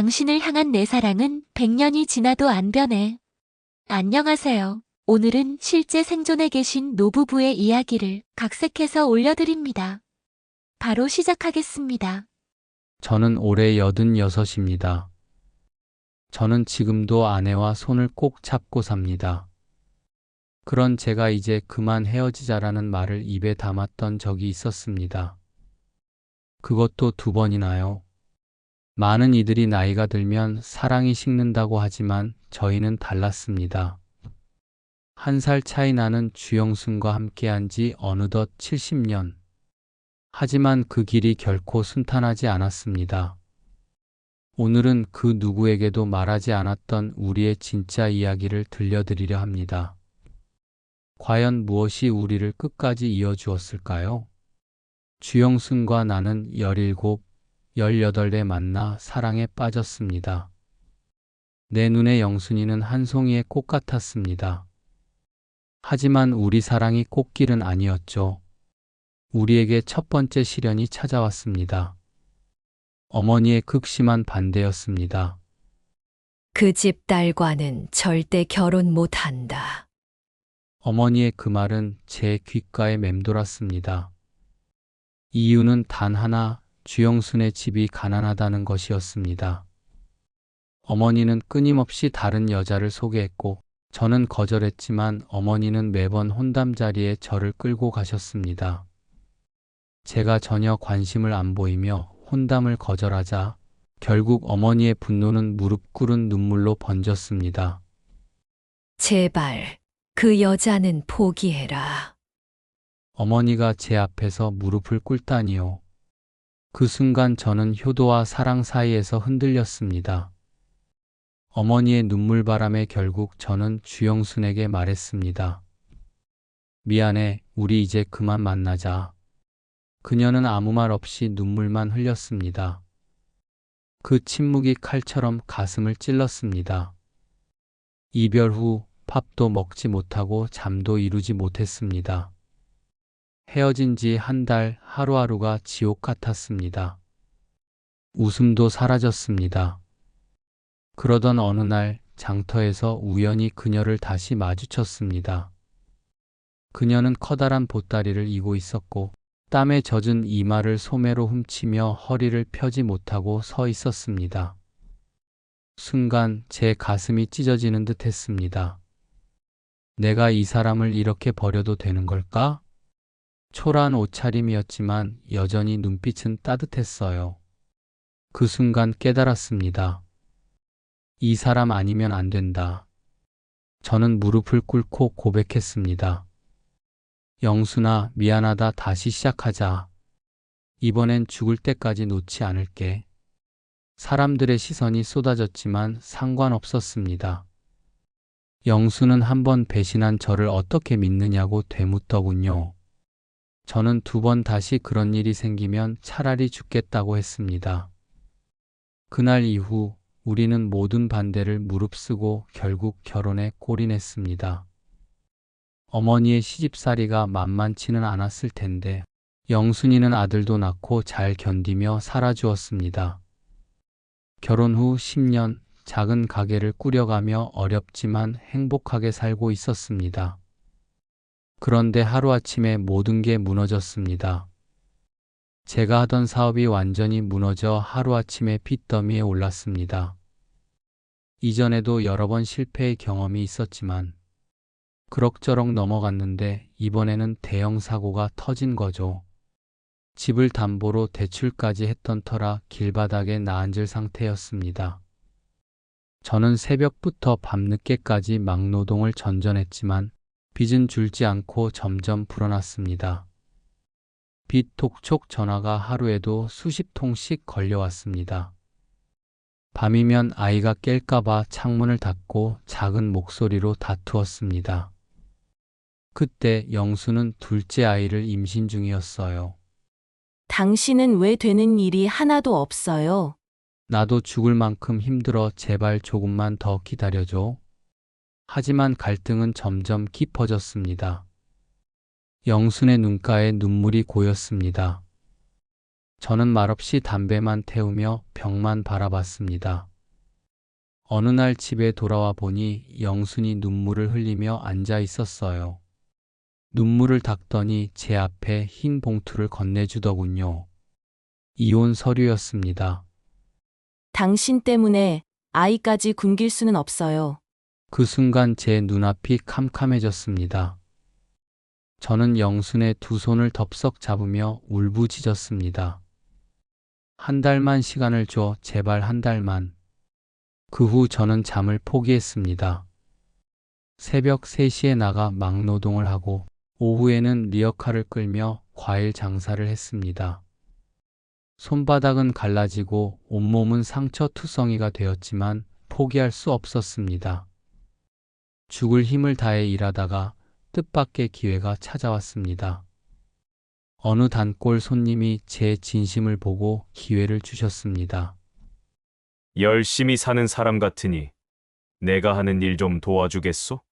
당신을 향한 내 사랑은 100년이 지나도 안 변해. 안녕하세요. 오늘은 실제 생존에 계신 노부부의 이야기를 각색해서 올려드립니다. 바로 시작하겠습니다. 저는 올해 86입니다. 저는 지금도 아내와 손을 꼭 잡고 삽니다. 그런 제가 이제 그만 헤어지자라는 말을 입에 담았던 적이 있었습니다. 그것도 2번이나요. 많은 이들이 나이가 들면 사랑이 식는다고 하지만 저희는 달랐습니다. 1살 차이 나는 주영순과 함께한 지 어느덧 70년. 하지만 그 길이 결코 순탄하지 않았습니다. 오늘은 그 누구에게도 말하지 않았던 우리의 진짜 이야기를 들려드리려 합니다. 과연 무엇이 우리를 끝까지 이어주었을까요? 주영순과 나는 17, 18에 만나 사랑에 빠졌습니다. 내 눈에 영순이는 한 송이의 꽃 같았습니다. 하지만 우리 사랑이 꽃길은 아니었죠. 우리에게 첫 번째 시련이 찾아왔습니다. 어머니의 극심한 반대였습니다. 그 집 딸과는 절대 결혼 못한다. 어머니의 그 말은 제 귓가에 맴돌았습니다. 이유는 단 하나, 주영순의 집이 가난하다는 것이었습니다. 어머니는 끊임없이 다른 여자를 소개했고 저는 거절했지만 어머니는 매번 혼담 자리에 저를 끌고 가셨습니다. 제가 전혀 관심을 안 보이며 혼담을 거절하자 결국 어머니의 분노는 무릎 꿇은 눈물로 번졌습니다. 제발, 그 여자는 포기해라. 어머니가 제 앞에서 무릎을 꿇다니요. 그 순간 저는 효도와 사랑 사이에서 흔들렸습니다. 어머니의 눈물바람에 결국 저는 주영순에게 말했습니다. 미안해, 우리 이제 그만 만나자. 그녀는 아무 말 없이 눈물만 흘렸습니다. 그 침묵이 칼처럼 가슴을 찔렀습니다. 이별 후 밥도 먹지 못하고 잠도 이루지 못했습니다. 헤어진 지 1달 하루하루가 지옥 같았습니다. 웃음도 사라졌습니다. 그러던 어느 날 장터에서 우연히 그녀를 다시 마주쳤습니다. 그녀는 커다란 보따리를 이고 있었고 땀에 젖은 이마를 소매로 훔치며 허리를 펴지 못하고 서 있었습니다. 순간 제 가슴이 찢어지는 듯 했습니다. 내가 이 사람을 이렇게 버려도 되는 걸까? 초라한 옷차림이었지만 여전히 눈빛은 따뜻했어요. 그 순간 깨달았습니다. 이 사람 아니면 안 된다. 저는 무릎을 꿇고 고백했습니다. 영순아, 미안하다. 다시 시작하자. 이번엔 죽을 때까지 놓지 않을게. 사람들의 시선이 쏟아졌지만 상관없었습니다. 영수는 한 번 배신한 저를 어떻게 믿느냐고 되묻더군요. 저는 2번 다시 그런 일이 생기면 차라리 죽겠다고 했습니다. 그날 이후 우리는 모든 반대를 무릅쓰고 결국 결혼에 골인했습니다. 어머니의 시집살이가 만만치는 않았을 텐데 영순이는 아들도 낳고 잘 견디며 살아주었습니다. 결혼 후 10년 작은 가게를 꾸려가며 어렵지만 행복하게 살고 있었습니다. 그런데 하루아침에 모든 게 무너졌습니다. 제가 하던 사업이 완전히 무너져 하루아침에 빚더미에 올랐습니다. 이전에도 여러 번 실패의 경험이 있었지만 그럭저럭 넘어갔는데 이번에는 대형 사고가 터진 거죠. 집을 담보로 대출까지 했던 터라 길바닥에 나앉을 상태였습니다. 저는 새벽부터 밤늦게까지 막노동을 전전했지만 빚은 줄지 않고 점점 불어났습니다. 빚 독촉 전화가 하루에도 수십 통씩 걸려왔습니다. 밤이면 아이가 깰까봐 창문을 닫고 작은 목소리로 다투었습니다. 그때 영수는 둘째 아이를 임신 중이었어요. 당신은 왜 되는 일이 하나도 없어요? 나도 죽을 만큼 힘들어. 제발 조금만 더 기다려줘. 하지만 갈등은 점점 깊어졌습니다. 영순의 눈가에 눈물이 고였습니다. 저는 말없이 담배만 태우며 벽만 바라봤습니다. 어느 날 집에 돌아와 보니 영순이 눈물을 흘리며 앉아 있었어요. 눈물을 닦더니 제 앞에 흰 봉투를 건네주더군요. 이혼 서류였습니다. 당신 때문에 아이까지 굶길 수는 없어요. 그 순간 제 눈앞이 캄캄해졌습니다. 저는 영순의 두 손을 덥석 잡으며 울부짖었습니다. 한 달만 시간을 줘, 제발 한 달만. 그 후 저는 잠을 포기했습니다. 새벽 3시에 나가 막노동을 하고 오후에는 리어카를 끌며 과일 장사를 했습니다. 손바닥은 갈라지고 온몸은 상처투성이가 되었지만 포기할 수 없었습니다. 죽을 힘을 다해 일하다가 뜻밖의 기회가 찾아왔습니다. 어느 단골 손님이 제 진심을 보고 기회를 주셨습니다. 열심히 사는 사람 같으니 내가 하는 일 좀 도와주겠소?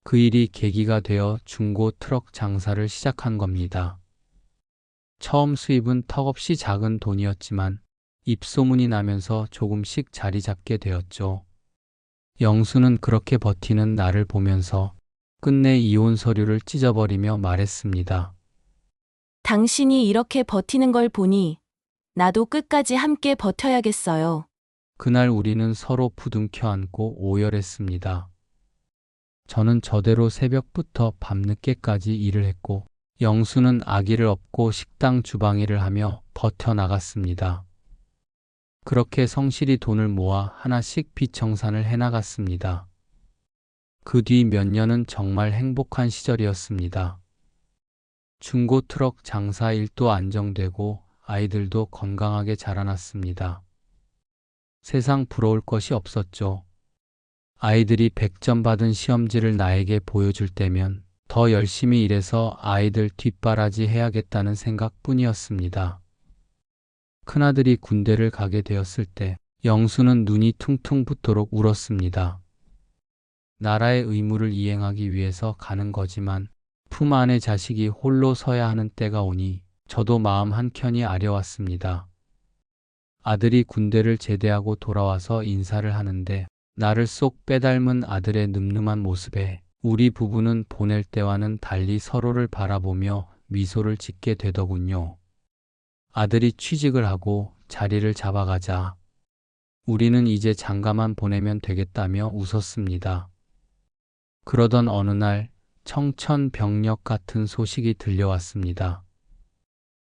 그 일이 계기가 되어 중고 트럭 장사를 시작한 겁니다. 처음 수입은 턱없이 작은 돈이었지만 입소문이 나면서 조금씩 자리 잡게 되었죠. 영수는 그렇게 버티는 나를 보면서 끝내 이혼 서류를 찢어버리며 말했습니다. 당신이 이렇게 버티는 걸 보니 나도 끝까지 함께 버텨야겠어요. 그날 우리는 서로 부둥켜 안고 오열했습니다. 저는 저대로 새벽부터 밤늦게까지 일을 했고 영수는 아기를 업고 식당 주방일을 하며 버텨나갔습니다. 그렇게 성실히 돈을 모아 하나씩 빚 청산을 해나갔습니다. 그 뒤 몇 년은 정말 행복한 시절이었습니다. 중고 트럭 장사 일도 안정되고 아이들도 건강하게 자라났습니다. 세상 부러울 것이 없었죠. 아이들이 100점 받은 시험지를 나에게 보여줄 때면 더 열심히 일해서 아이들 뒷바라지 해야겠다는 생각뿐이었습니다. 큰아들이 군대를 가게 되었을 때 영수는 눈이 퉁퉁 붓도록 울었습니다. 나라의 의무를 이행하기 위해서 가는 거지만 품 안에 자식이 홀로 서야 하는 때가 오니 저도 마음 한켠이 아려왔습니다. 아들이 군대를 제대하고 돌아와서 인사를 하는데 나를 쏙 빼닮은 아들의 늠름한 모습에 우리 부부는 보낼 때와는 달리 서로를 바라보며 미소를 짓게 되더군요. 아들이 취직을 하고 자리를 잡아가자 우리는 이제 장가만 보내면 되겠다며 웃었습니다. 그러던 어느 날 청천벽력 같은 소식이 들려왔습니다.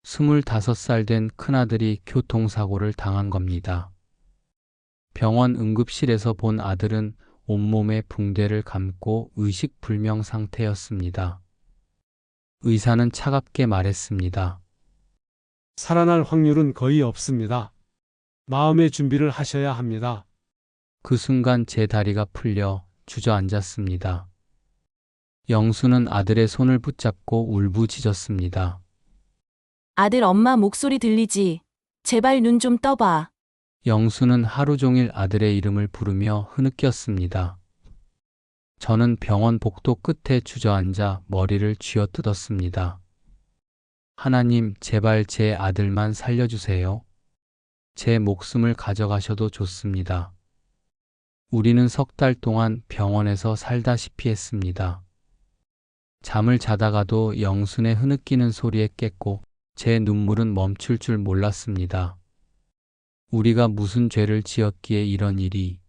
25살 된 큰아들이 교통사고를 당한 겁니다. 병원 응급실에서 본 아들은 온몸에 붕대를 감고 의식불명 상태였습니다. 의사는 차갑게 말했습니다. 살아날 확률은 거의 없습니다. 마음의 준비를 하셔야 합니다. 그 순간 제 다리가 풀려 주저앉았습니다. 영수는 아들의 손을 붙잡고 울부짖었습니다. 아들 엄마 목소리 들리지? 제발 눈 좀 떠봐. 영수는 하루 종일 아들의 이름을 부르며 흐느꼈습니다. 저는 병원 복도 끝에 주저앉아 머리를 쥐어뜯었습니다. 하나님, 제발 제 아들만 살려주세요. 제 목숨을 가져가셔도 좋습니다. 우리는 3달 동안 병원에서 살다시피 했습니다. 잠을 자다가도 영순의 흐느끼는 소리에 깼고 제 눈물은 멈출 줄 몰랐습니다. 우리가 무슨 죄를 지었기에 이런 일이.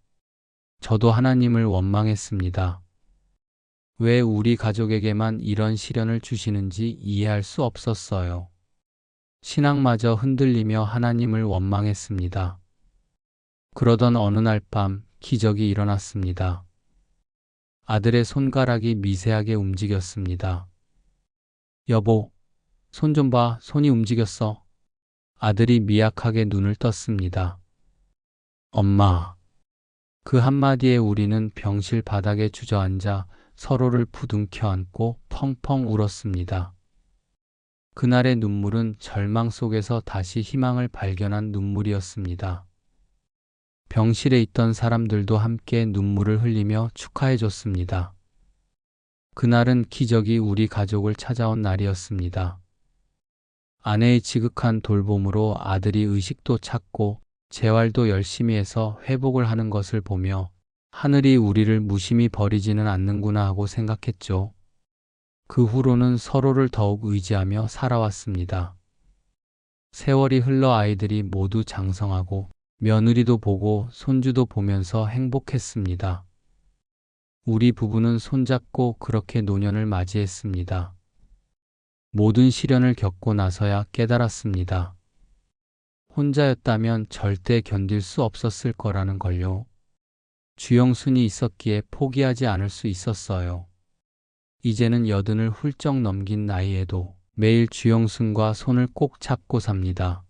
저도 하나님을 원망했습니다. 왜 우리 가족에게만 이런 시련을 주시는지 이해할 수 없었어요. 신앙마저 흔들리며 하나님을 원망했습니다. 그러던 어느 날 밤 기적이 일어났습니다. 아들의 손가락이 미세하게 움직였습니다. 여보, 손 좀 봐, 손이 움직였어. 아들이 미약하게 눈을 떴습니다. 엄마. 그 한마디에 우리는 병실 바닥에 주저앉아 서로를 부둥켜 안고 펑펑 울었습니다. 그날의 눈물은 절망 속에서 다시 희망을 발견한 눈물이었습니다. 병실에 있던 사람들도 함께 눈물을 흘리며 축하해 줬습니다. 그날은 기적이 우리 가족을 찾아온 날이었습니다. 아내의 지극한 돌봄으로 아들이 의식도 찾고 재활도 열심히 해서 회복을 하는 것을 보며 하늘이 우리를 무심히 버리지는 않는구나 하고 생각했죠. 그 후로는 서로를 더욱 의지하며 살아왔습니다. 세월이 흘러 아이들이 모두 장성하고 며느리도 보고 손주도 보면서 행복했습니다. 우리 부부는 손잡고 그렇게 노년을 맞이했습니다. 모든 시련을 겪고 나서야 깨달았습니다. 혼자였다면 절대 견딜 수 없었을 거라는 걸요. 주영순이 있었기에 포기하지 않을 수 있었어요. 이제는 80을 훌쩍 넘긴 나이에도 매일 주영순과 손을 꼭 잡고 삽니다.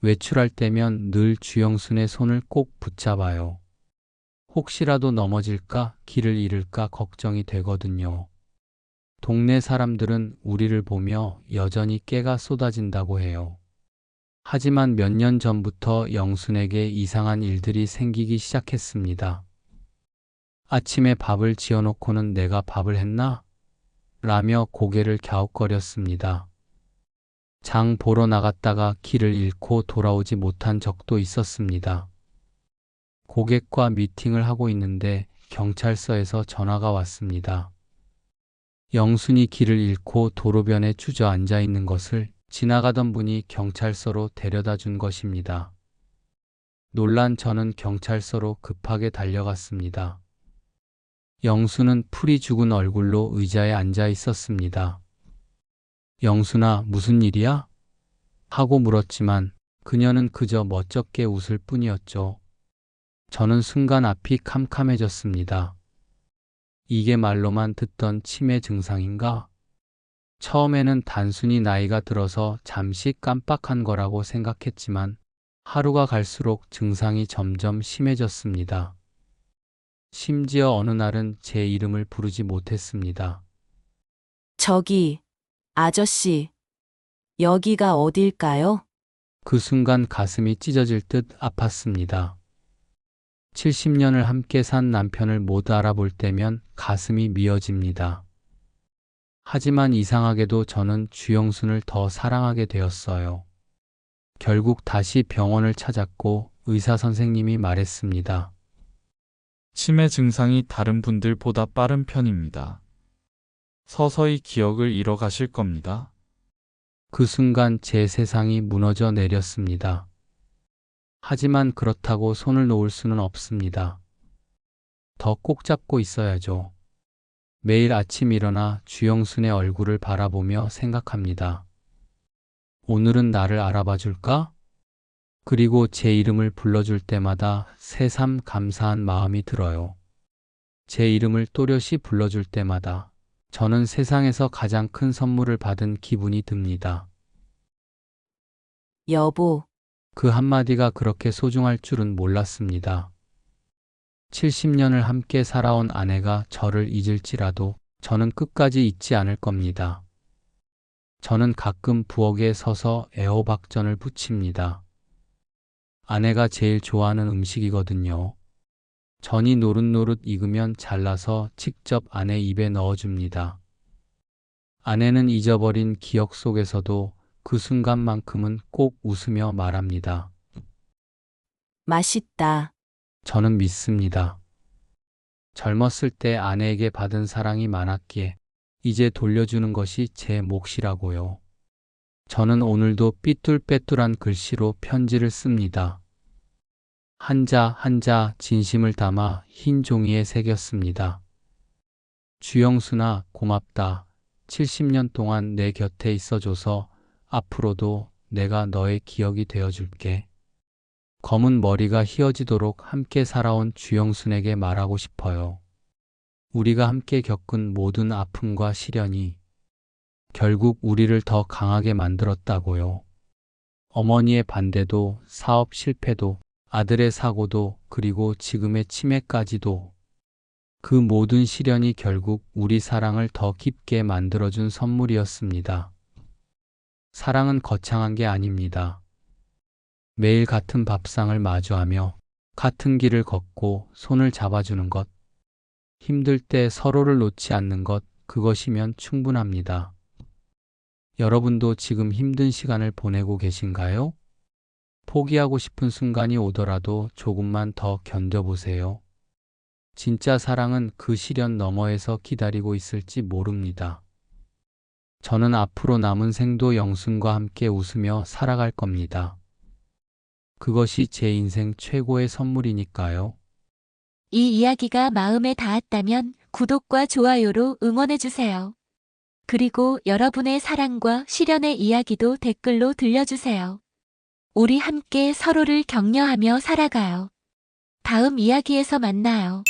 외출할 때면 늘 주영순의 손을 꼭 붙잡아요. 혹시라도 넘어질까, 길을 잃을까 걱정이 되거든요. 동네 사람들은 우리를 보며 여전히 깨가 쏟아진다고 해요. 하지만 몇 년 전부터 영순에게 이상한 일들이 생기기 시작했습니다. 아침에 밥을 지어놓고는 내가 밥을 했나? 라며 고개를 갸웃거렸습니다. 장 보러 나갔다가 길을 잃고 돌아오지 못한 적도 있었습니다. 고객과 미팅을 하고 있는데 경찰서에서 전화가 왔습니다. 영순이 길을 잃고 도로변에 주저앉아 있는 것을 지나가던 분이 경찰서로 데려다 준 것입니다. 놀란 저는 경찰서로 급하게 달려갔습니다. 영순은 풀이 죽은 얼굴로 의자에 앉아 있었습니다. 영순아, 무슨 일이야? 하고 물었지만 그녀는 그저 멋쩍게 웃을 뿐이었죠. 저는 순간 앞이 캄캄해졌습니다. 이게 말로만 듣던 치매 증상인가? 처음에는 단순히 나이가 들어서 잠시 깜빡한 거라고 생각했지만 하루가 갈수록 증상이 점점 심해졌습니다. 심지어 어느 날은 제 이름을 부르지 못했습니다. 저기, 아저씨, 여기가 어딜까요? 그 순간 가슴이 찢어질 듯 아팠습니다. 70년을 함께 산 남편을 못 알아볼 때면 가슴이 미어집니다. 하지만 이상하게도 저는 주영순을 더 사랑하게 되었어요. 결국 다시 병원을 찾았고 의사 선생님이 말했습니다. 치매 증상이 다른 분들보다 빠른 편입니다. 서서히 기억을 잃어가실 겁니다. 그 순간 제 세상이 무너져 내렸습니다. 하지만 그렇다고 손을 놓을 수는 없습니다. 더 꼭 잡고 있어야죠. 매일 아침 일어나 주영순의 얼굴을 바라보며 생각합니다. 오늘은 나를 알아봐 줄까? 그리고 제 이름을 불러줄 때마다 새삼 감사한 마음이 들어요. 제 이름을 또렷이 불러줄 때마다 저는 세상에서 가장 큰 선물을 받은 기분이 듭니다. 여보, 그 한마디가 그렇게 소중할 줄은 몰랐습니다. 70년을 함께 살아온 아내가 저를 잊을지라도 저는 끝까지 잊지 않을 겁니다. 저는 가끔 부엌에 서서 애호박전을 부칩니다. 아내가 제일 좋아하는 음식이거든요. 전이 노릇노릇 익으면 잘라서 직접 아내 입에 넣어줍니다. 아내는 잊어버린 기억 속에서도 그 순간만큼은 꼭 웃으며 말합니다. 맛있다. 저는 믿습니다. 젊었을 때 아내에게 받은 사랑이 많았기에 이제 돌려주는 것이 제 몫이라고요. 저는 오늘도 삐뚤빼뚤한 글씨로 편지를 씁니다. 한자 한자 진심을 담아 흰 종이에 새겼습니다. 주영순아, 고맙다. 70년 동안 내 곁에 있어줘서 앞으로도 내가 너의 기억이 되어줄게. 검은 머리가 휘어지도록 함께 살아온 주영순에게 말하고 싶어요. 우리가 함께 겪은 모든 아픔과 시련이 결국 우리를 더 강하게 만들었다고요. 어머니의 반대도, 사업 실패도, 아들의 사고도, 그리고 지금의 치매까지도 그 모든 시련이 결국 우리 사랑을 더 깊게 만들어준 선물이었습니다. 사랑은 거창한 게 아닙니다. 매일 같은 밥상을 마주하며 같은 길을 걷고 손을 잡아주는 것, 힘들 때 서로를 놓지 않는 것, 그것이면 충분합니다. 여러분도 지금 힘든 시간을 보내고 계신가요? 포기하고 싶은 순간이 오더라도 조금만 더 견뎌보세요. 진짜 사랑은 그 시련 너머에서 기다리고 있을지 모릅니다. 저는 앞으로 남은 생도 영순과 함께 웃으며 살아갈 겁니다. 그것이 제 인생 최고의 선물이니까요. 이 이야기가 마음에 닿았다면 구독과 좋아요로 응원해주세요. 그리고 여러분의 사랑과 시련의 이야기도 댓글로 들려주세요. 우리 함께 서로를 격려하며 살아가요. 다음 이야기에서 만나요.